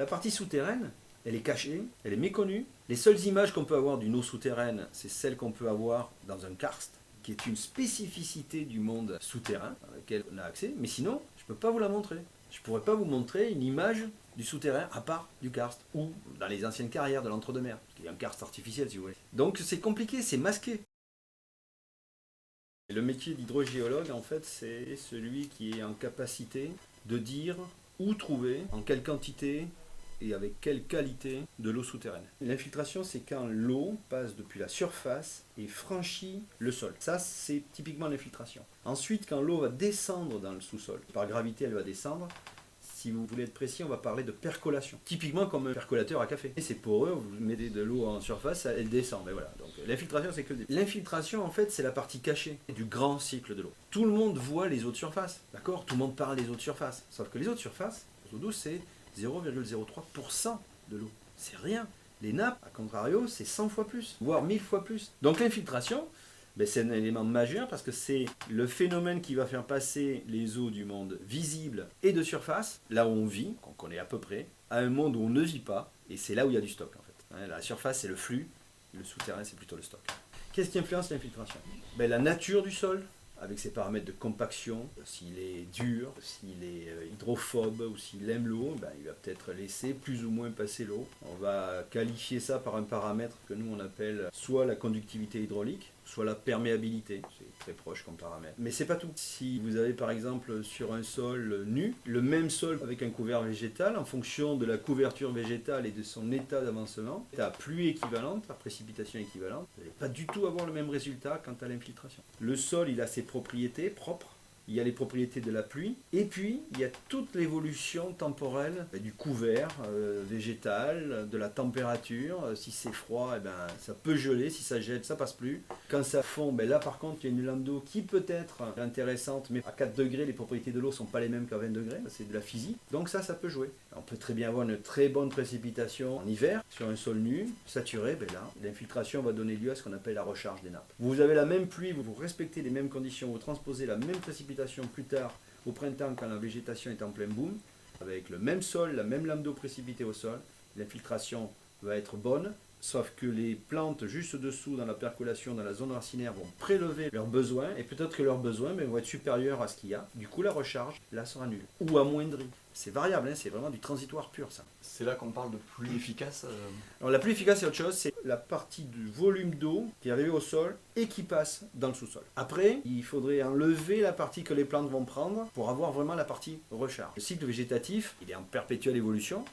La partie souterraine, elle est cachée, elle est méconnue. Les seules images qu'on peut avoir d'une eau souterraine, c'est celles qu'on peut avoir dans un karst, qui est une spécificité du monde souterrain à laquelle on a accès. Mais sinon, je ne peux pas vous la montrer. Je ne pourrais pas vous montrer une image du souterrain à part du karst, ou dans les anciennes carrières de l'entre-deux-mers, qui est un karst artificiel si vous voulez. Donc c'est compliqué, c'est masqué. Le métier d'hydrogéologue, en fait, c'est celui qui est en capacité de dire où trouver, en quelle quantité et avec quelle qualité de l'eau souterraine. L'infiltration, c'est quand l'eau passe depuis la surface et franchit le sol. Ça, c'est typiquement l'infiltration. Ensuite, quand l'eau va descendre dans le sous-sol, par gravité, elle va descendre. Si vous voulez être précis, on va parler de percolation. Typiquement comme un percolateur à café. C'est poreux, vous mettez de l'eau en surface, elle descend. Mais voilà. Donc l'infiltration, c'est que le début. L'infiltration, en fait, c'est la partie cachée du grand cycle de l'eau. Tout le monde voit les eaux de surface, d'accord? Tout le monde parle des eaux de surface. Sauf que les eaux de surface, eau douce, c'est 0,03% de l'eau. C'est rien. Les nappes, à contrario, c'est 100 fois plus, voire 1000 fois plus. Donc l'infiltration, c'est un élément majeur parce que c'est le phénomène qui va faire passer les eaux du monde visible et de surface, là où on vit, qu'on connaît à peu près, à un monde où on ne vit pas, et c'est là où il y a du stock en fait. La surface c'est le flux, le souterrain c'est plutôt le stock. Qu'est-ce qui influence l'infiltration? La nature du sol, avec ses paramètres de compaction, s'il est dur, s'il est hydrophobe ou s'il aime l'eau, il va peut-être laisser plus ou moins passer l'eau. On va qualifier ça par un paramètre que nous on appelle soit la conductivité hydraulique, soit la perméabilité, c'est très proche comme paramètre. Mais c'est pas tout. Si vous avez par exemple sur un sol nu, le même sol avec un couvert végétal, en fonction de la couverture végétale et de son état d'avancement, à pluie équivalente, à précipitation équivalente, vous n'allez pas du tout avoir le même résultat quant à l'infiltration. Le sol, il a ses propriétés propres. Il y a les propriétés de la pluie, et puis il y a toute l'évolution temporelle du couvert végétal, de la température. Si c'est froid, ça peut geler, si ça gèle, ça passe plus. Quand ça fond, là par contre, il y a une lame d'eau qui peut être intéressante, mais à 4 degrés, les propriétés de l'eau ne sont pas les mêmes qu'à 20 degrés, c'est de la physique. Donc ça peut jouer. On peut très bien avoir une très bonne précipitation en hiver, sur un sol nu, saturé, là, l'infiltration va donner lieu à ce qu'on appelle la recharge des nappes. Vous avez la même pluie, vous respectez les mêmes conditions, vous transposez la même précipitation plus tard, au printemps, quand la végétation est en plein boom, avec le même sol, la même lame d'eau précipitée au sol, l'infiltration va être bonne, sauf que les plantes juste dessous, dans la percolation, dans la zone racinaire, vont prélever leurs besoins, et peut-être que leurs besoins vont être supérieurs à ce qu'il y a. Du coup, la recharge, là, sera nulle, ou amoindrie. C'est variable, c'est vraiment du transitoire pur, ça. C'est là qu'on parle de pluie efficace Alors la pluie efficace, c'est autre chose, c'est la partie du volume d'eau qui est arrivée au sol et qui passe dans le sous-sol. Après, il faudrait enlever la partie que les plantes vont prendre pour avoir vraiment la partie recharge. Le cycle végétatif, il est en perpétuelle évolution.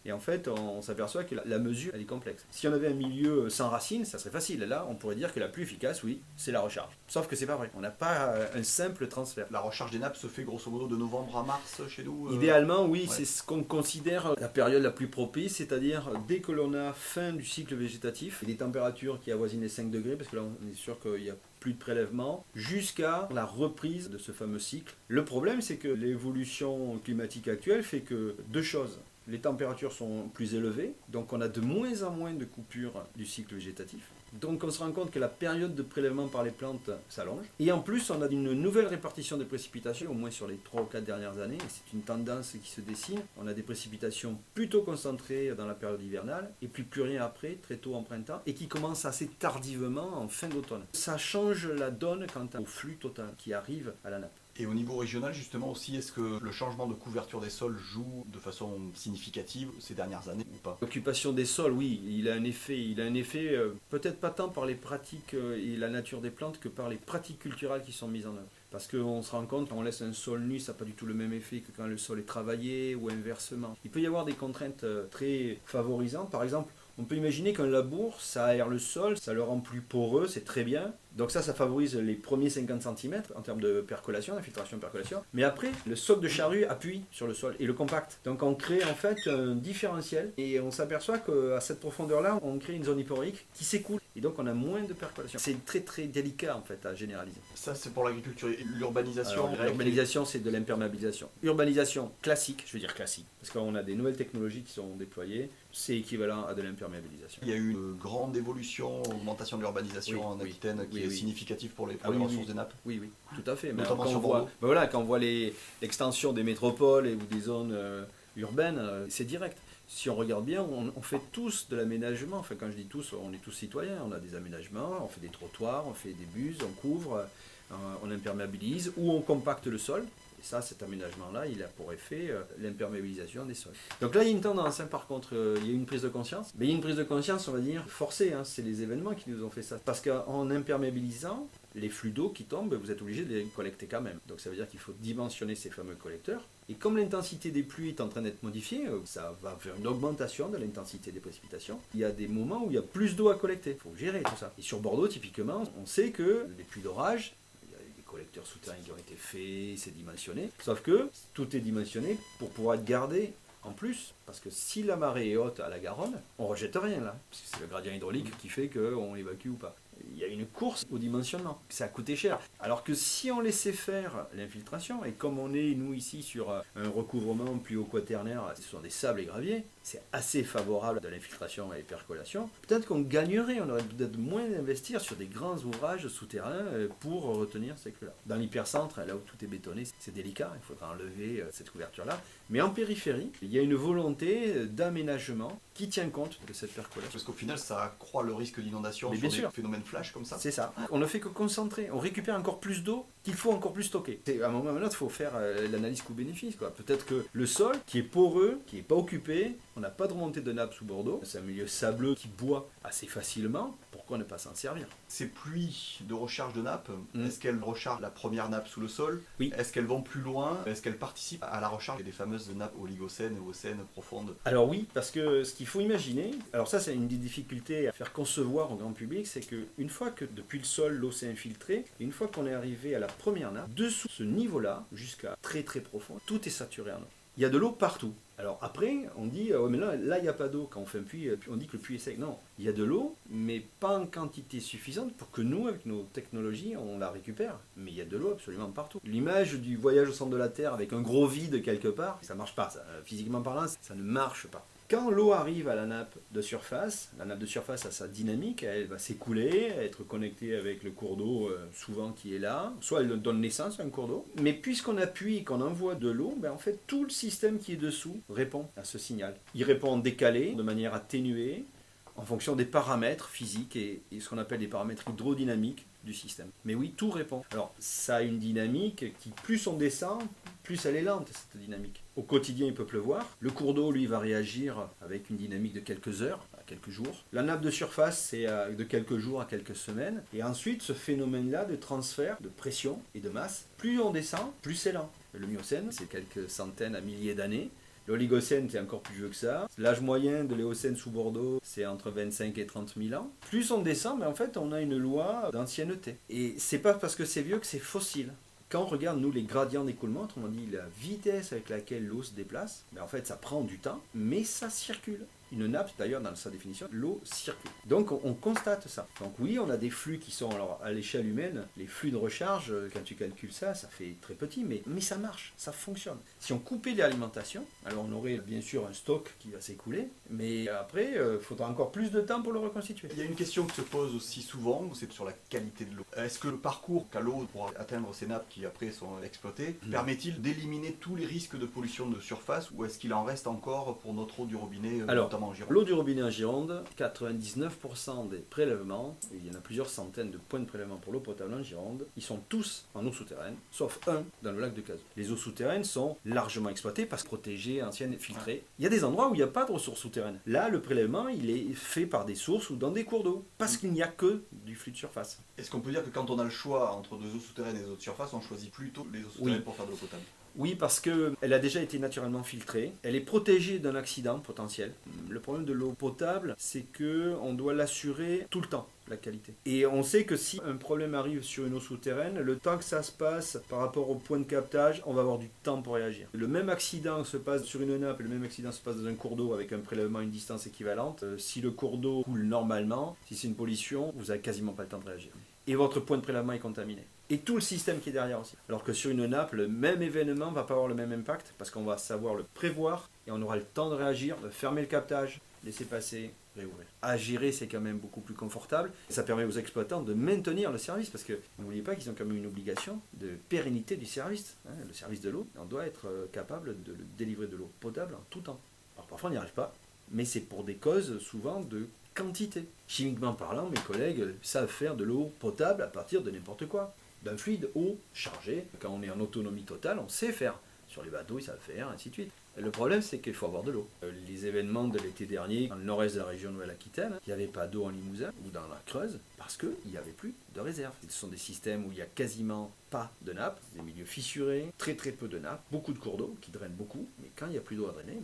Et en fait, on s'aperçoit que la mesure, elle est complexe. Si on avait un milieu sans racines, ça serait facile. Là, on pourrait dire que la plus efficace, oui, c'est la recharge. Sauf que c'est pas vrai. On n'a pas un simple transfert. La recharge des nappes se fait grosso modo de novembre à mars chez nous Idéalement, oui, ouais. C'est ce qu'on considère la période la plus propice, c'est-à-dire dès que l'on a fin du cycle végétatif, et des températures qui avoisinent les 5 degrés, parce que là, on est sûr qu'il y a plus de prélèvement, jusqu'à la reprise de ce fameux cycle. Le problème, c'est que l'évolution climatique actuelle fait que deux choses. Les températures sont plus élevées, donc on a de moins en moins de coupures du cycle végétatif. Donc on se rend compte que la période de prélèvement par les plantes s'allonge. Et en plus, on a une nouvelle répartition des précipitations, au moins sur les 3 ou 4 dernières années, et c'est une tendance qui se dessine. On a des précipitations plutôt concentrées dans la période hivernale, et puis plus rien après, très tôt en printemps, et qui commencent assez tardivement en fin d'automne. Ça change la donne quant au flux total qui arrive à la nappe. Et au niveau régional, justement aussi, est-ce que le changement de couverture des sols joue de façon significative ces dernières années ou pas? L'occupation des sols, oui, il a un effet peut-être pas tant par les pratiques et la nature des plantes que par les pratiques culturelles qui sont mises en œuvre. Parce qu'on se rend compte, quand on laisse un sol nu, ça n'a pas du tout le même effet que quand le sol est travaillé ou inversement. Il peut y avoir des contraintes très favorisantes. Par exemple, on peut imaginer qu'un labour, ça aère le sol, ça le rend plus poreux, c'est très bien. Donc ça favorise les premiers 50 cm en termes de percolation, d'infiltration-percolation. Mais après, le soc de charrue appuie sur le sol et le compacte. Donc on crée en fait un différentiel et on s'aperçoit qu'à cette profondeur-là, on crée une zone hyporheique qui s'écoule. Et donc on a moins de percolation. C'est très très délicat en fait à généraliser. Ça c'est pour l'agriculture. L'urbanisation. L'urbanisation c'est de l'imperméabilisation. Urbanisation classique, je veux dire classique, parce qu'on a des nouvelles technologies qui sont déployées, c'est équivalent à de l'imperméabilisation. Il y a eu une grande évolution, augmentation de l'urbanisation en Aquitaine qui est significative pour les ressources des nappes. Oui, tout à fait. Mais notamment sur Bordeaux. Quand on voit l'extension des métropoles ou des zones urbaines, c'est direct. Si on regarde bien, on fait tous de l'aménagement. Enfin, quand je dis tous, on est tous citoyens. On a des aménagements, on fait des trottoirs, on fait des buses, on couvre, on imperméabilise ou on compacte le sol. Et ça, cet aménagement-là, il a pour effet l'imperméabilisation des sols. Donc là, il y a une tendance, par contre, il y a une prise de conscience. Mais il y a une prise de conscience, on va dire, forcée. C'est les événements qui nous ont fait ça. Parce qu'en imperméabilisant, les flux d'eau qui tombent, vous êtes obligé de les collecter quand même. Donc ça veut dire qu'il faut dimensionner ces fameux collecteurs. Et comme l'intensité des pluies est en train d'être modifiée, ça va faire une augmentation de l'intensité des précipitations. Il y a des moments où il y a plus d'eau à collecter. Il faut gérer tout ça. Et sur Bordeaux, typiquement, on sait que les pluies d'orage, collecteurs souterrains qui ont été faits, c'est dimensionné. Sauf que tout est dimensionné pour pouvoir être gardé en plus. Parce que si la marée est haute à la Garonne, on ne rejette rien là. Parce que c'est le gradient hydraulique qui fait qu'on évacue ou pas. Il y a une course au dimensionnement. Ça a coûté cher. Alors que si on laissait faire l'infiltration, et comme on est, nous, ici, sur un recouvrement plus haut quaternaire, ce sont des sables et graviers, c'est assez favorable de l'infiltration et percolation, peut-être qu'on gagnerait, on aurait peut-être moins d'investir sur des grands ouvrages souterrains pour retenir ces creux-là. Dans l'hypercentre, là où tout est bétonné, c'est délicat, il faudra enlever cette couverture-là. Mais en périphérie, il y a une volonté d'aménagement qui tient compte de cette percolation. Parce qu'au final, ça accroît le risque d'inondation sur des phénomènes flash comme ça. C'est ça. On ne fait que concentrer. On récupère encore plus d'eau qu'il faut encore plus stocker. À un moment ou à un autre, il faut faire l'analyse coût-bénéfice. Peut-être que le sol, qui est poreux, qui n'est pas occupé, on n'a pas de remontée de nappe sous Bordeaux, c'est un milieu sableux qui boit assez facilement, pourquoi ne pas s'en servir? Ces pluies de recharge de nappe, est-ce qu'elles rechargent la première nappe sous le sol? Oui. Est-ce qu'elles vont plus loin? Est-ce qu'elles participent à la recharge des fameuses nappes oligocènes ou ocènes profondes? Alors oui, parce que ce qu'il faut imaginer, alors ça c'est une des difficultés à faire concevoir au grand public, c'est qu'une fois que depuis le sol l'eau s'est infiltrée, une fois qu'on est arrivé à la première nappe, dessous ce niveau-là, jusqu'à très très profond, tout est saturé en eau. Il y a de l'eau partout. Alors après, on dit, ouais, mais là il n'y a pas d'eau. Quand on fait un puits, on dit que le puits est sec. Non, il y a de l'eau, mais pas en quantité suffisante pour que nous, avec nos technologies, on la récupère. Mais il y a de l'eau absolument partout. L'image du voyage au centre de la Terre avec un gros vide quelque part, ça ne marche pas. Ça, physiquement parlant, ça ne marche pas. Quand l'eau arrive à la nappe de surface a sa dynamique, elle va s'écouler, être connectée avec le cours d'eau souvent qui est là, soit elle donne naissance à un cours d'eau, mais puisqu'on appuie et qu'on envoie de l'eau, en fait tout le système qui est dessous répond à ce signal. Il répond en décalé, de manière atténuée, en fonction des paramètres physiques et ce qu'on appelle des paramètres hydrodynamiques du système. Mais oui, tout répond. Alors, ça a une dynamique qui, plus on descend, plus elle est lente, cette dynamique. Au quotidien, il peut pleuvoir. Le cours d'eau, lui, va réagir avec une dynamique de quelques heures à quelques jours. La nappe de surface, c'est de quelques jours à quelques semaines. Et ensuite, ce phénomène-là de transfert, de pression et de masse, plus on descend, plus c'est lent. Le Miocène, c'est quelques centaines à milliers d'années. L'Oligocène, c'est encore plus vieux que ça. L'âge moyen de l'Éocène sous Bordeaux, c'est entre 25 et 30 000 ans. Plus on descend, mais en fait, on a une loi d'ancienneté. Et c'est pas parce que c'est vieux que c'est fossile. Quand on regarde, nous, les gradients d'écoulement, autrement dit, la vitesse avec laquelle l'eau se déplace, en fait, ça prend du temps, mais ça circule. Une nappe, d'ailleurs, dans sa définition, l'eau circule. Donc, on constate ça. Donc oui, on a des flux qui sont, alors, à l'échelle humaine, les flux de recharge, quand tu calcules ça, ça fait très petit, mais ça marche, ça fonctionne. Si on coupait l'alimentation, alors on aurait bien sûr un stock qui va s'écouler, mais après, il faudra encore plus de temps pour le reconstituer. Il y a une question qui se pose aussi souvent, c'est sur la qualité de l'eau. Est-ce que le parcours qu'a l'eau pour atteindre ces nappes qui après sont exploitées, permet-il d'éliminer tous les risques de pollution de surface, ou est-ce qu'il en reste encore pour notre eau du robinet, notamment en Gironde? L'eau du robinet en Gironde, 99% des prélèvements, et il y en a plusieurs centaines de points de prélèvement pour l'eau potable en Gironde, ils sont tous en eau souterraine, sauf un dans le lac de Cazaux. Les eaux souterraines sont largement exploitées parce que protégées, anciennes et filtrées. Il y a des endroits où il n'y a pas de ressources souterraines. Là, le prélèvement, il est fait par des sources ou dans des cours d'eau, parce qu'il n'y a que du flux de surface. Est-ce qu'on peut dire que quand on a le choix entre deux eaux souterraines et des eaux de surface, on choisit plutôt les eaux souterraines pour faire de l'eau potable? Oui, parce qu'elle a déjà été naturellement filtrée. Elle est protégée d'un accident potentiel. Le problème de l'eau potable, c'est qu'on doit l'assurer tout le temps, la qualité. Et on sait que si un problème arrive sur une eau souterraine, le temps que ça se passe par rapport au point de captage, on va avoir du temps pour réagir. Le même accident se passe sur une nappe, le même accident se passe dans un cours d'eau avec un prélèvement à une distance équivalente. Si le cours d'eau coule normalement, si c'est une pollution, vous n'avez quasiment pas le temps de réagir. Et votre point de prélèvement est contaminé. Et tout le système qui est derrière aussi. Alors que sur une nappe, le même événement ne va pas avoir le même impact parce qu'on va savoir le prévoir et on aura le temps de réagir, de fermer le captage, laisser passer, réouvrir. À gérer, c'est quand même beaucoup plus confortable. Ça permet aux exploitants de maintenir le service parce que n'oubliez pas qu'ils ont quand même une obligation de pérennité du service. Le service de l'eau, on doit être capable de délivrer de l'eau potable en tout temps. Alors parfois on n'y arrive pas, mais c'est pour des causes souvent de quantité. Chimiquement parlant, mes collègues savent faire de l'eau potable à partir de n'importe quoi. D'un fluide eau chargé, quand on est en autonomie totale, on sait faire. Sur les bateaux, ils savent faire, ainsi de suite. Et le problème, c'est qu'il faut avoir de l'eau. Les événements de l'été dernier, dans le nord-est de la région Nouvelle-Aquitaine, il n'y avait pas d'eau en Limousin ou dans la Creuse, parce qu'il n'y avait plus de réserve. Ce sont des systèmes où il n'y a quasiment pas de nappe, des milieux fissurés, très très peu de nappe, beaucoup de cours d'eau qui drainent beaucoup, mais quand il n'y a plus d'eau à drainer,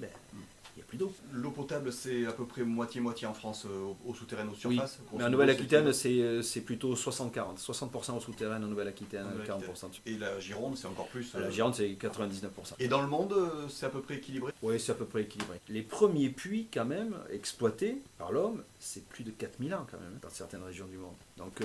il n'y a plus d'eau. L'eau potable, c'est à peu près moitié-moitié en France, eau souterraine, eau surface. Oui, mais en Nouvelle-Aquitaine, c'est plutôt 60-40. 60% eau souterraine en Nouvelle-Aquitaine, 40%. Et la Gironde, c'est encore plus. La Gironde, c'est 99%. Et dans le monde, c'est à peu près équilibré? Oui, c'est à peu près équilibré. Les premiers puits, quand même, exploités par l'homme, c'est plus de 4000 ans, quand même, dans certaines régions du monde. Donc,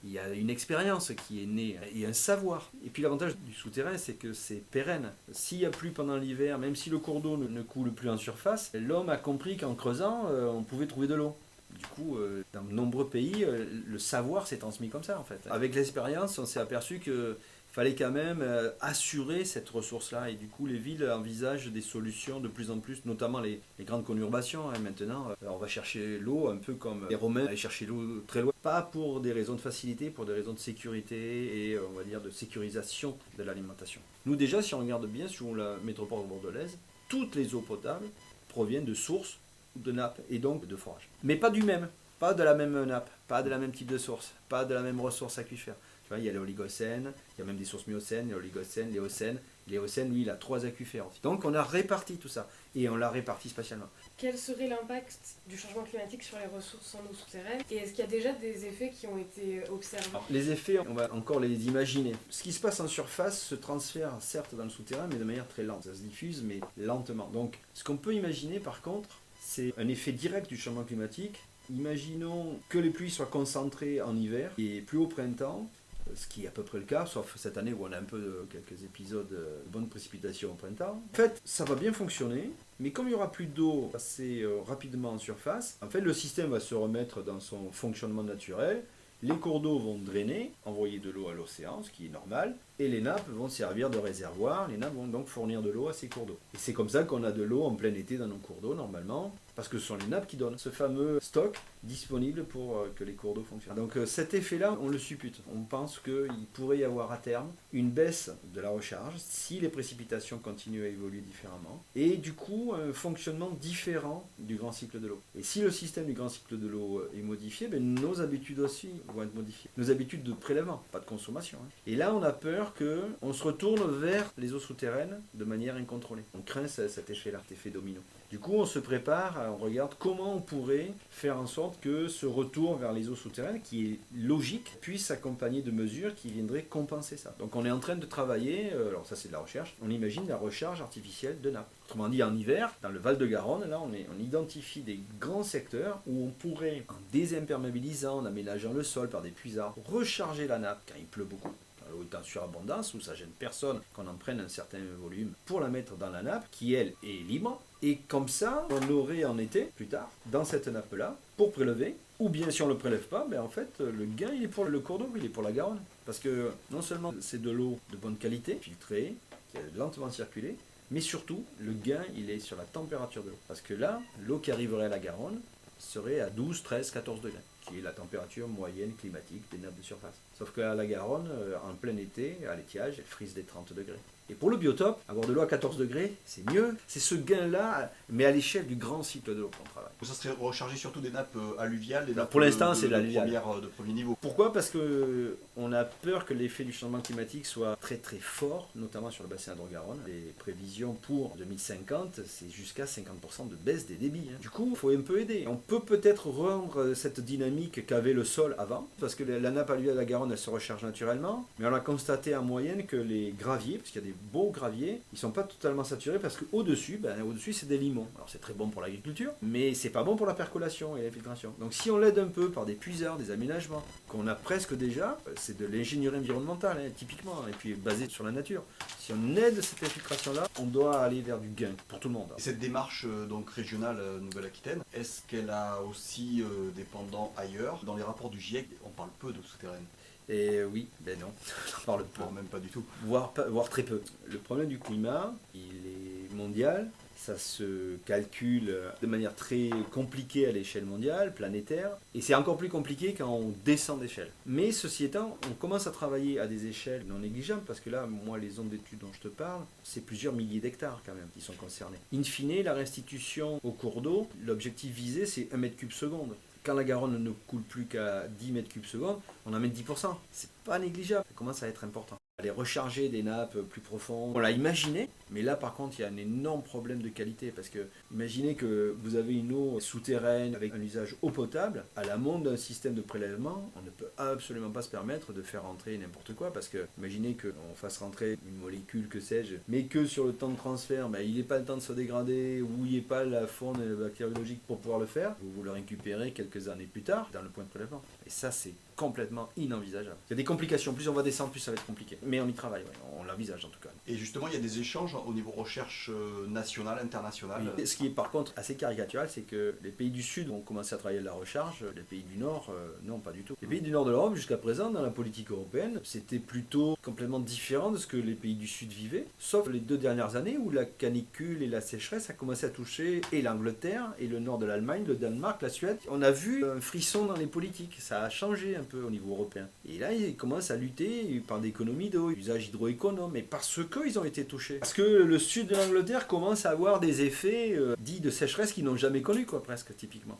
il y a une expérience qui est née et un savoir. Et puis l'avantage du souterrain, c'est que c'est pérenne. S'il n'y a plus pendant l'hiver, même si le cours d'eau ne coule plus en surface, l'homme a compris qu'en creusant, on pouvait trouver de l'eau. Du coup, dans de nombreux pays, le savoir s'est transmis comme ça, en fait. Avec l'expérience, on s'est aperçu que fallait quand même assurer cette ressource-là. Et du coup, les villes envisagent des solutions de plus en plus, notamment les grandes conurbations. Maintenant, on va chercher l'eau un peu comme les Romains allaient chercher l'eau très loin. Pas pour des raisons de facilité, pour des raisons de sécurité et, on va dire, de sécurisation de l'alimentation. Nous, déjà, si on regarde bien sur la métropole bordelaise, toutes les eaux potables proviennent de sources de nappes et donc de forages. Mais pas du même, pas de la même nappe, pas de la même type de source, pas de la même ressource aquifère. Il y a l'oligocène, il y a même des sources miocènes, l'oligocène, l'éocène. L'éocène, lui, il a 3 aquifères. Donc on a réparti tout ça, et on l'a réparti spatialement. Quel serait l'impact du changement climatique sur les ressources en eau souterraine? Et est-ce qu'il y a déjà des effets qui ont été observés? Alors, les effets, on va encore les imaginer. Ce qui se passe en surface se transfère certes dans le souterrain, mais de manière très lente. Ça se diffuse, mais lentement. Donc ce qu'on peut imaginer par contre, c'est un effet direct du changement climatique. Imaginons que les pluies soient concentrées en hiver et plus au printemps, ce qui est à peu près le cas, sauf cette année où on a un peu quelques épisodes de bonnes précipitations au printemps. En fait, ça va bien fonctionner, mais comme il n'y aura plus d'eau assez rapidement en surface, en fait, le système va se remettre dans son fonctionnement naturel. Les cours d'eau vont drainer, envoyer de l'eau à l'océan, ce qui est normal, et les nappes vont servir de réservoir, les nappes vont donc fournir de l'eau à ces cours d'eau. Et c'est comme ça qu'on a de l'eau en plein été dans nos cours d'eau, normalement, parce que ce sont les nappes qui donnent ce fameux stock disponible pour que les cours d'eau fonctionnent. Donc cet effet-là, on le suppute. On pense qu'il pourrait y avoir à terme une baisse de la recharge si les précipitations continuent à évoluer différemment, et du coup un fonctionnement différent du grand cycle de l'eau. Et si le système du grand cycle de l'eau est modifié, nos habitudes aussi vont être modifiées. Nos habitudes de prélèvement, pas de consommation. Et là, on a peur qu'on se retourne vers les eaux souterraines de manière incontrôlée. On craint cet effet-là, cet effet domino. Du coup, on se prépare, on regarde comment on pourrait faire en sorte que ce retour vers les eaux souterraines, qui est logique, puisse s'accompagner de mesures qui viendraient compenser ça. Donc on est en train de travailler, alors ça c'est de la recherche, on imagine la recharge artificielle de nappes. Autrement dit, en hiver, dans le Val-de-Garonne, là on identifie des grands secteurs où on pourrait, en désimperméabilisant, en aménageant le sol par des puisards, recharger la nappe quand il pleut beaucoup. L'eau est en surabondance, où ça gêne personne qu'on en prenne un certain volume pour la mettre dans la nappe, qui elle est libre. Et comme ça, on aurait en été, plus tard, dans cette nappe-là, pour prélever. Ou bien si on ne le prélève pas, en fait, le gain il est pour le cours d'eau, il est pour la Garonne. Parce que non seulement c'est de l'eau de bonne qualité, filtrée, qui a lentement circulé, mais surtout, le gain il est sur la température de l'eau. Parce que là, l'eau qui arriverait à la Garonne serait à 12, 13, 14 degrés, qui est la température moyenne climatique des nappes de surface. Sauf qu'à la Garonne, en plein été, à l'étiage, elle frise des 30 degrés. Et pour le biotope, avoir de l'eau à 14 degrés, c'est mieux. C'est ce gain-là, mais à l'échelle du grand cycle de l'eau qu'on travaille. Ça serait recharger surtout des nappes alluviales, des nappes pour l'instant, c'est l'alluvial. De premier niveau. Pourquoi? Parce qu'on a peur que l'effet du changement climatique soit très très fort, notamment sur le bassin Indre-Garonne. Les prévisions pour 2050, c'est jusqu'à 50% de baisse des débits. Du coup, il faut un peu aider. On peut peut-être rendre cette dynamique qu'avait le sol avant, parce que la nappe alluviale de la Garonne, elle se recharge naturellement, mais on a constaté en moyenne que les graviers, parce qu'il y a des beaux graviers, ils sont pas totalement saturés parce qu'au-dessus, au-dessus c'est des limons. Alors c'est très bon pour l'agriculture, mais c'est pas bon pour la percolation et l'infiltration. Donc si on l'aide un peu par des puisards, des aménagements, qu'on a presque déjà, c'est de l'ingénierie environnementale, typiquement, et puis basée sur la nature. Si on aide cette infiltration-là, on doit aller vers du gain pour tout le monde. Et cette démarche donc régionale Nouvelle-Aquitaine, est-ce qu'elle a aussi des pendants ailleurs? Dans les rapports du GIEC, on parle peu d'eau souterraine. Et oui, non, on parle peu. Même pas du tout. Voire très peu. Le problème du climat, il est mondial. Ça se calcule de manière très compliquée à l'échelle mondiale, planétaire, et c'est encore plus compliqué quand on descend d'échelle. Mais ceci étant, on commence à travailler à des échelles non négligeables, parce que là, moi, les zones d'études dont je te parle, c'est plusieurs milliers d'hectares quand même qui sont concernés. In fine, la restitution au cours d'eau, l'objectif visé, c'est 1 mètre cube seconde. Quand la Garonne ne coule plus qu'à 10 mètres cubes seconde, on en met 10%. C'est pas négligeable, ça commence à être important. Aller recharger des nappes plus profondes, on l'a imaginé, mais là par contre il y a un énorme problème de qualité parce que imaginez que vous avez une eau souterraine avec un usage eau potable, à l'amont d'un système de prélèvement, on ne peut absolument pas se permettre de faire rentrer n'importe quoi parce que imaginez qu'on fasse rentrer une molécule, que sais-je, mais que sur le temps de transfert, il n'ait pas le temps de se dégrader ou il n'y ait pas la faune bactériologique pour pouvoir le faire, vous le récupérez quelques années plus tard dans le point de prélèvement. Et ça c'est complètement inenvisageable. Il y a des complications, plus on va descendre, plus ça va être compliqué. Mais on y travaille, on l'envisage en tout cas. Et justement, il y a des échanges au niveau recherche nationale, internationale. Oui. Ce qui est par contre assez caricatural, c'est que les pays du Sud ont commencé à travailler de la recharge, les pays du Nord, non, pas du tout. Les pays du Nord de l'Europe, jusqu'à présent, dans la politique européenne, c'était plutôt complètement différent de ce que les pays du Sud vivaient, sauf les 2 dernières années où la canicule et la sécheresse a commencé à toucher et l'Angleterre, et le nord de l'Allemagne, le Danemark, la Suède. On a vu un frisson dans les politiques, ça a changé un peu au niveau européen. Et là, ils commencent à lutter par d'économie d'eau, usage hydroéconome, mais parce qu'ils ont été touchés. Parce que le sud de l'Angleterre commence à avoir des effets dits de sécheresse qu'ils n'ont jamais connus, quoi, presque, typiquement.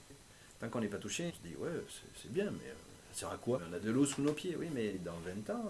Tant qu'on n'est pas touché, on se dit, ouais, c'est bien, mais ça sert à quoi? On a de l'eau sous nos pieds, oui, mais dans 20 ans,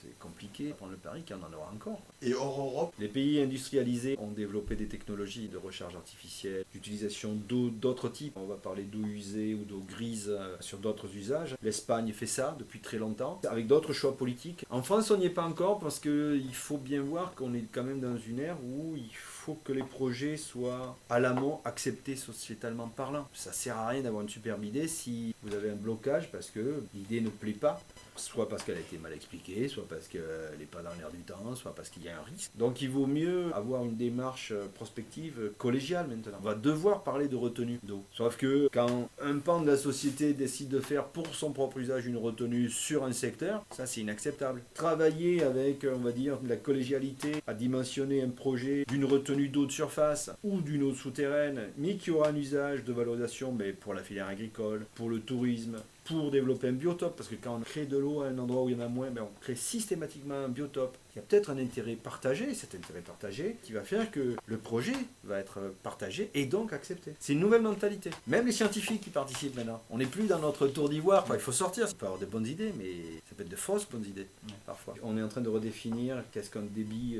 c'est compliqué. Prendre le pari qu'il y en aura encore. Et hors Europe, les pays industrialisés ont développé des technologies de recharge artificielle, d'utilisation d'eau d'autres types. On va parler d'eau usée ou d'eau grise sur d'autres usages. L'Espagne fait ça depuis très longtemps, avec d'autres choix politiques. En France, on n'y est pas encore parce qu'il faut bien voir qu'on est quand même dans une ère où il faut que les projets soient à l'amont acceptés sociétalement parlant. Ça sert à rien d'avoir une superbe idée si vous avez un blocage parce que l'idée ne plaît pas. Soit parce qu'elle a été mal expliquée, soit parce qu'elle n'est pas dans l'air du temps, soit parce qu'il y a un risque. Donc il vaut mieux avoir une démarche prospective collégiale maintenant. On va devoir parler de retenue d'eau. Sauf que quand un pan de la société décide de faire pour son propre usage une retenue sur un secteur, ça c'est inacceptable. Travailler avec, on va dire, de la collégialité à dimensionner un projet d'une retenue d'eau de surface ou d'une eau souterraine, mais qui aura un usage de valorisation pour la filière agricole, pour le tourisme, pour développer un biotope, parce que quand on crée de l'eau à un endroit où il y en a moins, on crée systématiquement un biotope. Il y a peut-être un intérêt partagé, cet intérêt partagé, qui va faire que le projet va être partagé et donc accepté. C'est une nouvelle mentalité. Même les scientifiques qui participent maintenant. On n'est plus dans notre tour d'ivoire. Il faut sortir. Il peut avoir de bonnes idées, mais ça peut être de fausses bonnes idées, parfois. On est en train de redéfinir qu'est-ce qu'un débit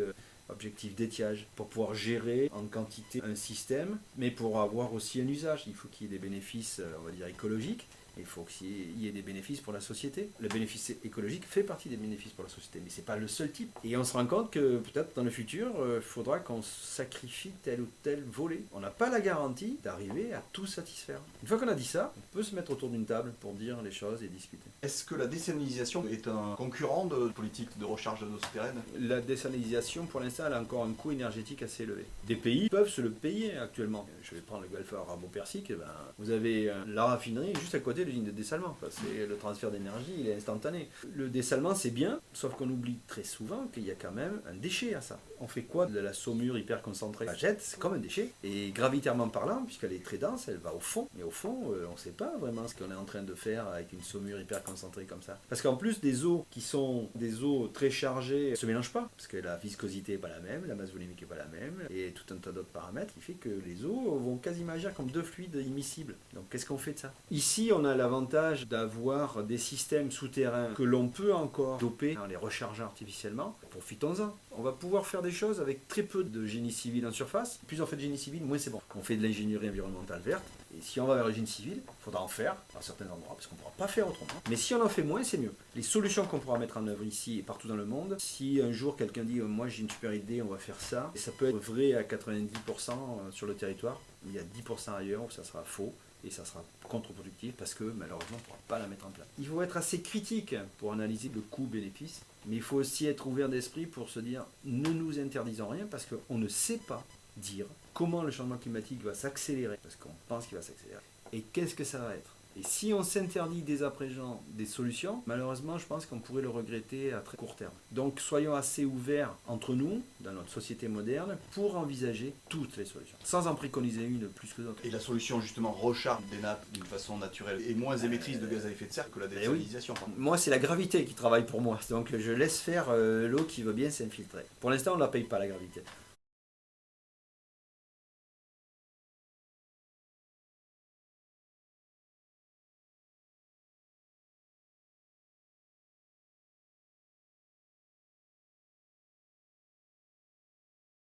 objectif d'étiage, pour pouvoir gérer en quantité un système, mais pour avoir aussi un usage. Il faut qu'il y ait des bénéfices, on va dire, écologiques. Il faut qu'il y ait des bénéfices pour la société. Le bénéfice écologique fait partie des bénéfices pour la société, mais ce n'est pas le seul type. Et on se rend compte que peut-être dans le futur, il faudra qu'on sacrifie tel ou tel volet. On n'a pas la garantie d'arriver à tout satisfaire. Une fois qu'on a dit ça, on peut se mettre autour d'une table pour dire les choses et discuter. Est-ce que la désalinisation est un concurrent de politique de recharge de l'eau souterraine? La désalinisation, pour l'instant, elle a encore un coût énergétique assez élevé. Des pays peuvent se le payer actuellement. Je vais prendre le golfe arabo-persique. Vous avez la raffinerie juste à côté de l'usine de dessalement. C'est le transfert d'énergie, il est instantané. Le dessalement, c'est bien, sauf qu'on oublie très souvent qu'il y a quand même un déchet à ça. On fait quoi de la saumure hyper concentrée? On la jette, c'est comme un déchet. Et gravitairement parlant, puisqu'elle est très dense, elle va au fond. Mais au fond, on ne sait pas vraiment ce qu'on est en train de faire avec une saumure hyper concentrée comme ça. Parce qu'en plus, des eaux qui sont des eaux très chargées ne se mélangent pas. Parce que la viscosité n'est pas la même, la masse volumique n'est pas la même, et tout un tas d'autres paramètres qui fait que les eaux vont quasiment agir comme deux fluides immiscibles. Donc qu'est-ce qu'on fait de ça? Ici, on a l'avantage d'avoir des systèmes souterrains que l'on peut encore doper en les rechargeant artificiellement. Profitons-en. On va pouvoir faire des choses avec très peu de génie civil en surface. Plus on fait de génie civil, moins c'est bon. On fait de l'ingénierie environnementale verte. Et si on va vers le génie civil, il faudra en faire dans certains endroits, parce qu'on ne pourra pas faire autrement. Mais si on en fait moins, c'est mieux. Les solutions qu'on pourra mettre en œuvre ici et partout dans le monde, si un jour quelqu'un dit moi j'ai une super idée, on va faire ça, et ça peut être vrai à 90% sur le territoire, mais il y a 10% ailleurs où ça sera faux. Et ça sera contre-productif parce que malheureusement on ne pourra pas la mettre en place. Il faut être assez critique pour analyser le coût-bénéfice, mais il faut aussi être ouvert d'esprit pour se dire ne nous interdisons rien parce qu'on ne sait pas dire comment le changement climatique va s'accélérer, parce qu'on pense qu'il va s'accélérer. Et qu'est-ce que ça va être? Et si on s'interdit dès à présent des solutions, malheureusement, je pense qu'on pourrait le regretter à très court terme. Donc soyons assez ouverts entre nous, dans notre société moderne, pour envisager toutes les solutions, sans en préconiser une plus que d'autres. Et la solution justement recharge des nappes d'une façon naturelle et moins émettrice de gaz à effet de serre que la oui. désalinisation. Moi, c'est la gravité qui travaille pour moi, donc je laisse faire l'eau qui veut bien s'infiltrer. Pour l'instant, on ne la paye pas, la gravité.